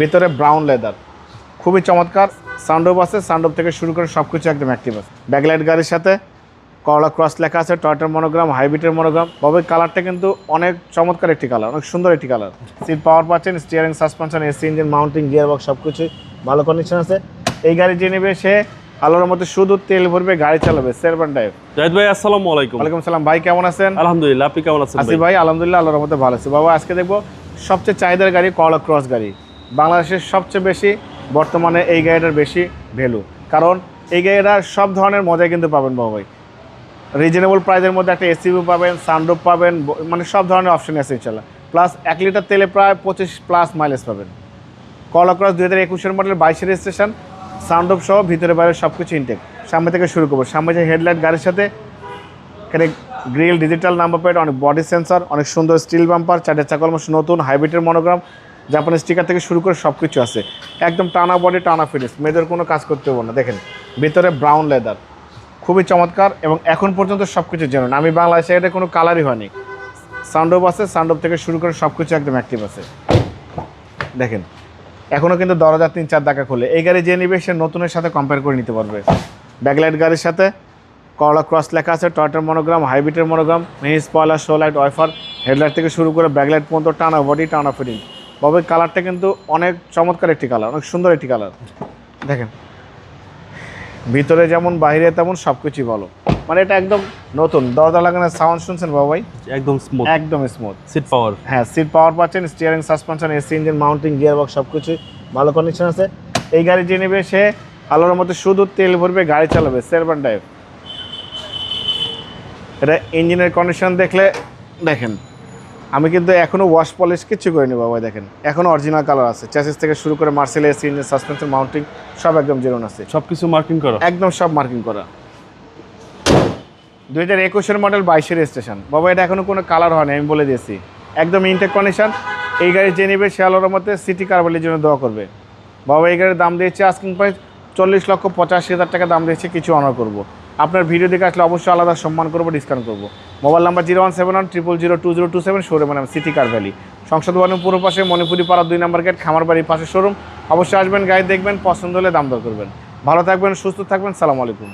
ভিতরে brown leather, খুবই চমৎকার। সানরুফ আছে, সানরুফ থেকে শুরু করে সব কিছু একদম অ্যাক্টিভ আছে। ব্যাকলাইট গাড়ির সাথে করলা ক্রস লেখা আছে, টয়োটার মনোগ্রাম, হাইব্রিডের মনোগ্রাম। তবে কালারটা কিন্তু অনেক চমৎকার একটি কালার, অনেক সুন্দর একটি কালার। সিট পাওয়ার পাচ্ছেন, steering, suspension, AC engine, mounting, gear box সব কিছুই ভালো কন্ডিশন আছে। এই গাড়ি যে নেবে সে আলোর মধ্যে শুধু তেল ভরবে, গাড়ি চালাবে, সেলফ ড্রাইভ। জাহিদ ভাই আসসালামু আলাইকুম। ওয়ালাইকুম সালাম ভাই, কেমন আছেন? আলহামদুলিল্লাহ, আপনি কেমন আছেন? আসি ভাই, আলহামদুলিল্লাহ, আল্লাহর মধ্যে ভালো আছে। বাবা আজকে দেখবো সবচেয়ে চাহিদার গাড়ি করলা ক্রস গাড়ি। বাংলাদেশের সবচেয়ে বেশি বর্তমানে এই গাড়িটার বেশি ভ্যালু, কারণ এই গাড়িটার সব ধরনের মজাই কিন্তু পাবেন বাবা ভাই। রিজনেবল প্রাইসের মধ্যে একটা এসিভি পাবেন, সানরুফ পাবেন, মানে সব ধরনের অপশন আছে ইনশাল্লাহ। প্লাস 1 লিটার তেলে প্রায় 25+ মাইলেজ পাবেন। করলা ক্রস 2021 মডেল, 22 রেজিস্ট্রেশন, সানরুফ সহ ভিতরে বাইরে সব কিছু ইনটেক। সামনে থেকে শুরু করবো। সামনে যে হেডলাইট গাড়ির সাথে এখানে গ্রিল, ডিজিটাল নাম্বার প্লেট, অনেক বডি সেন্সর, অনেক সুন্দর স্টিল বাম্পার, 4 চাকা অলমোস্ট নতুন, হাইব্রিডের মনোগ্রাম, জাপানি স্টিকার থেকে শুরু করে সব কিছু আছে। একদম টানা বডি, টানা ফিনিশ, মেয়েদের কোনো কাজ করতে হবে না। দেখেন ভিতরে ব্রাউন লেদার, খুবই চমৎকার এবং এখন পর্যন্ত সব কিছু জানুন। আমি বাংলাদেশে এটা কোনো কালারই হয়নি। সানরুফ আছে, সানরুফ থেকে শুরু করে সব কিছু একদম অ্যাক্টিভ আছে। দেখেন এখনও কিন্তু দরজা 3-4 ধাক্কা খোলে। এই গাড়ি যে নিবে সে নতুনের সাথে কম্পেয়ার করে নিতে পারবে। ব্যাকলাইট গাড়ির সাথে করলা ক্রস লেখা আছে, টয়োটার মনোগ্রাম, হাইব্রিডের মনোগ্রাম, মেহি spoiler, show light, wiper, headlight থেকে শুরু করে ব্যাকলাইট পর্যন্ত টানা বডি, টানা ফিটিং। তবে কালারটা কিন্তু অনেক চমৎকার একটি কালার, অনেক সুন্দর একটি কালার। দেখেন ভিতরে যেমন বাইরে তেমন সব কিছুই ভালো, মানে এটা একদম নতুন। দরজা লাগানোর সাউন্ড শুনছেন বাবা ভাই? একদম স্মুথ, একদম স্মুথ। সিট পাওয়ার, হ্যাঁ সিট পাওয়ার পাচ্ছেন, steering, suspension, AC engine, mounting, gear box সব কিছুই ভালো কন্ডিশন আছে। এই গাড়ি যে নেবে সে আলোর মধ্যে শুধু তেল ভরবে, গাড়ি চালাবে, সেলফ ড্রাইভ। এটা ইঞ্জিনের কন্ডিশন দেখলে দেখেন, আমি কিন্তু এখনও ওয়াশ পলিশ কিচ্ছু করিনি বাবা। দেখেন এখনও অরিজিনাল কালার আছে, চ্যাসিস থেকে শুরু করে Marcel, AC engine, suspension, mounting সব একদম জেনুইন আছে। সব কিছু মার্কিং করা, একদম সব মার্কিং করা। 2021 মডেল, 22 রেজিস্ট্রেশন বাবা। এটা এখনও কোনো কালার হয়নি, আমি বলে দিয়েছি, একদম ইনটেক কন্ডিশন। এই গাড়ি যে নেবে সে আলোর মধ্যে সিটি কারবালির জন্য দোয়া করবে বাবা। এই গাড়ির দাম দিয়েছে আস্কিং প্রাইস 40,85,000 টাকা দাম দিয়েছে, কিছু অনার করবো। আপনার ভিডিও দেখে আসলে অবশ্যই আলাদা সম্মান করবো, ডিসকাউন্ট করবো। মোবাইল নাম্বার 01710020227, শোরুমের নাম সিটি কার ভ্যালি, সংসদ ভবনের পূর্ব পাশে, মণিপুরি পাড়া 2 নম্বর গেট, খামার বাড়ির পাশে শোরুম। অবশ্যই আসবেন, গাড়ি দেখবেন, পছন্দ হলে দাম দর করবেন। ভালো থাকবেন, সুস্থ থাকবেন, সালাম আলাইকুম।